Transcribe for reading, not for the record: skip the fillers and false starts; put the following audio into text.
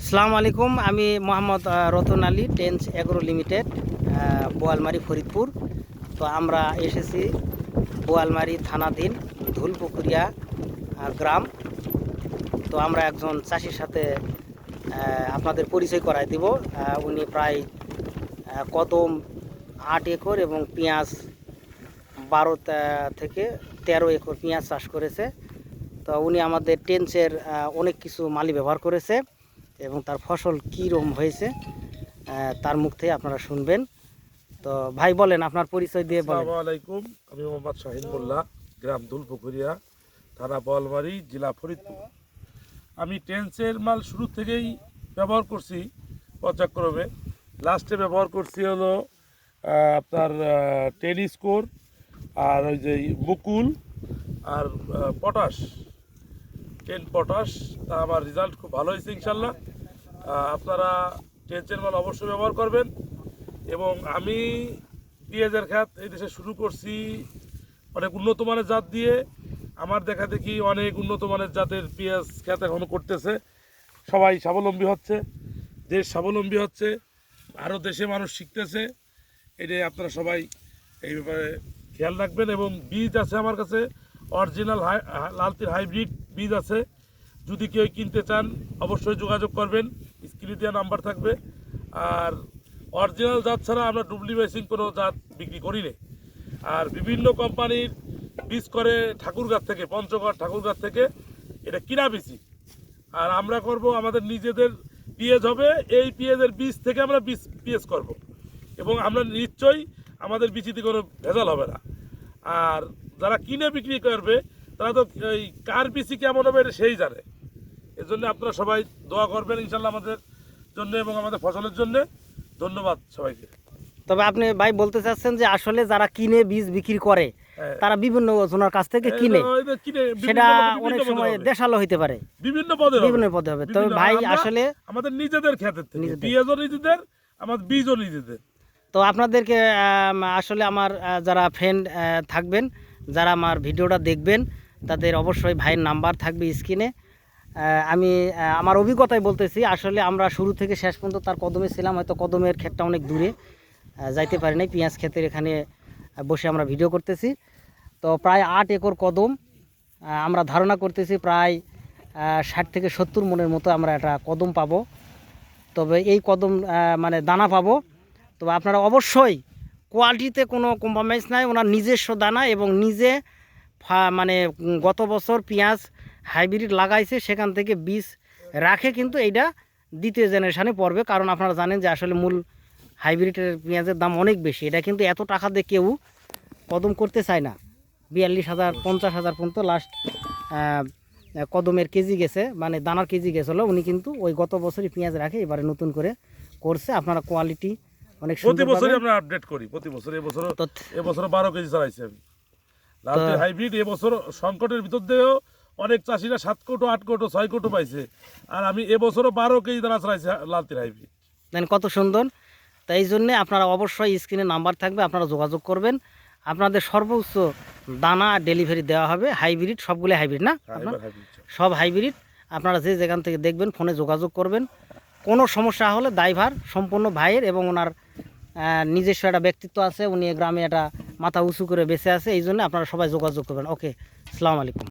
আসসালামু আলাইকুম। আমি Mohammad Ratan Ali, tense agro limited, Boalmari, Faridpur. তো আমরা এসেছি বোয়ালমারি থানাধীন ধুলপুকুরিয়া গ্রাম। তো আমরা একজন চাষির সাথে আপনাদের পরিচয় করায় দিব। উনি প্রায় কদম 8 একর এবং পেঁয়াজ 12 থেকে 13 একর পেঁয়াজ চাষ করেছে। তো উনি আমাদের টেন্সের অনেক কিছু মালি ব্যবহার করেছে এবং তার ফসল কীরকম হয়েছে তার মুখ থেকে আপনারা শুনবেন। তো ভাই বলেন, আপনার পরিচয় দিয়ে বলেন। আসসালামু আলাইকুম, আমি মোহাম্মদ শাহিন মোল্লা, গ্রাম দুলপুকুরিয়া, থানা বোয়ালমারি, জেলা ফরিদপুর। আমি টেন্সের মাল শুরু থেকেই ব্যবহার করছি পর্যায়ক্রমে। লাস্টে ব্যবহার করছি হলো আপনার টেনিস স্কোর, আর ওই যে মুকুল, আর পটাশ, 10 পটাশ। তা আমার রেজাল্ট খুব ভালো হয়েছে ইনশাল্লাহ। আপনারা টেন্সের মাল অবশ্যই ব্যবহার করবেন। এবং আমি পেঁয়াজের খাত এই দেশে শুরু করছি অনেক উন্নত মানের জাত দিয়ে। আমার দেখা দেখি অনেক উন্নত মানের জাতের পেঁয়াজ খাত এখনও করতেছে, সবাই স্বাবলম্বী হচ্ছে, দেশ স্বাবলম্বী হচ্ছে, আরও দেশে মানুষ শিখতেছে। এটাই আপনারা সবাই এই ব্যাপারে খেয়াল রাখবেন। এবং বীজ আছে আমার কাছে, অরিজিনাল লালতির হাইব্রিড বীজ আছে। যদি কেউ কিনতে চান অবশ্যই যোগাযোগ করবেন, স্ক্রিনে দেওয়া নাম্বার থাকবে। আর অরিজিনাল জাত ছাড়া আমরা ডুপ্লিকেশন কোনো জাত বিক্রি করি না। আর বিভিন্ন কোম্পানির বীজ করে ঠাকুরগাঁ থেকে, পঞ্চগড় ঠাকুরগাঁ থেকে, এটা কিনা বিচি। আর আমরা করব আমাদের নিজেদের পেঁয়াজ হবে, এই পেঁয়াজের বীজ থেকে আমরা পেঁয়াজ করব। এবং আমরা নিশ্চয়ই আমাদের বিচিতে কোনো ভেজাল হবে না। আর যারা কিনে বিক্রি করবে তারা তো এই কার বিচি কেমন হবে এটা সেই জানে। এজন্য আপনারা সবাই দোয়া করবেন ইনশাল্লাহ আমাদের জন্য এবং আমাদের ফসলের জন্য। ধন্যবাদ সবাইকে। তবে আপনি ভাই বলতে চাচ্ছেন যে আসলে যারা কিনে বীজ বিক্রি করে তারা বিভিন্ন জনের কাছ থেকে কিনে, সেটা অনেক সময় দেশালো হইতে পারে, বিভিন্ন পদে হবে। তবে ভাই আসলে আমাদের নিজেদের ক্ষেতের থেকে পেঁয়াজও নিজেদের, আমার বীজও নিজেদের। তো আপনাদেরকে আসলে আমার যারা ফ্রেন্ড থাকবেন, যারা আমার ভিডিওটা দেখবেন, তাদের অবশ্যই ভাইয়ের নাম্বার থাকবে স্ক্রিনে। আমি আমার অভিজ্ঞতায় বলতেছি, আসলে আমরা শুরু থেকে শেষ পর্যন্ত তার কদমে ছিলাম। হয়তো কদমের ক্ষেতটা অনেক দূরে, যাইতে পারি নাই। পেঁয়াজ ক্ষেতের এখানে বসে আমরা ভিডিও করতেছি। তো প্রায় 8 একর কদম, আমরা ধারণা করতেছি প্রায় 60 থেকে 70 মনের মতো আমরা একটা কদম পাবো। তবে এই কদম মানে দানা পাবো। তবে আপনারা অবশ্যই, কোয়ালিটিতে কোনো কম্প্রোমাইজ নাই, ওনার নিজস্ব দানা এবং নিজে মানে গত বছর পেঁয়াজ হাইব্রিড লাগাইছে, সেখান থেকে বীজ রাখে কিন্তু এইটা দ্বিতীয় জেনারেশানে পড়বে। কারণ আপনারা জানেন যে আসলে মূল হাইব্রিডের পেঁয়াজের দাম অনেক বেশি। এটা কিন্তু এত টাকা দিয়ে কেউ কদম করতে চায় না। 42,000 50,000 পর্যন্ত লাস্ট কদমের কেজি গেছে, মানে দানার কেজি গেছিলো। উনি কিন্তু ওই গত বছরই পেঁয়াজ রাখে, এবারে নতুন করে করছে। আপনারা কোয়ালিটি অনেক প্রতি বছরই আমরা আপডেট করি, প্রতি বছর। এবছর 12 কেজি চালাইছি আমি লালতির হাইব্রিড। এবছর সংকটের ভিতর দিয়েও অনেক চাষিরা 7 কোটো 8 কোটো 6 কোটো পাইছে, আর আমি এবছরও 12 কেজি দানা চালাইছি লালতির হাইব্রিড। দেন কত সুন্দর। তাই জন্যে আপনারা অবশ্যই স্ক্রিনে নাম্বার থাকবে, আপনারা যোগাযোগ করবেন। আপনাদের সর্বোচ্চ দানা ডেলিভারি দেওয়া হবে। হাইব্রিড, সবগুলো হাইব্রিড না, সব হাইব্রিড। আপনারা যে যেখান থেকে দেখবেন ফোনে যোগাযোগ করবেন। কোনো সমস্যা হলে দায়ভার সম্পূর্ণ ভাইয়ের, এবং ওনার নিজস্ব একটা ব্যক্তিত্ব আছে। উনি গ্রামে একটা মাথা উঁচু করে বেঁচে আছে, এই জন্য আপনারা সবাই যোগাযোগ করবেন। ওকে, আসসালামু আলাইকুম।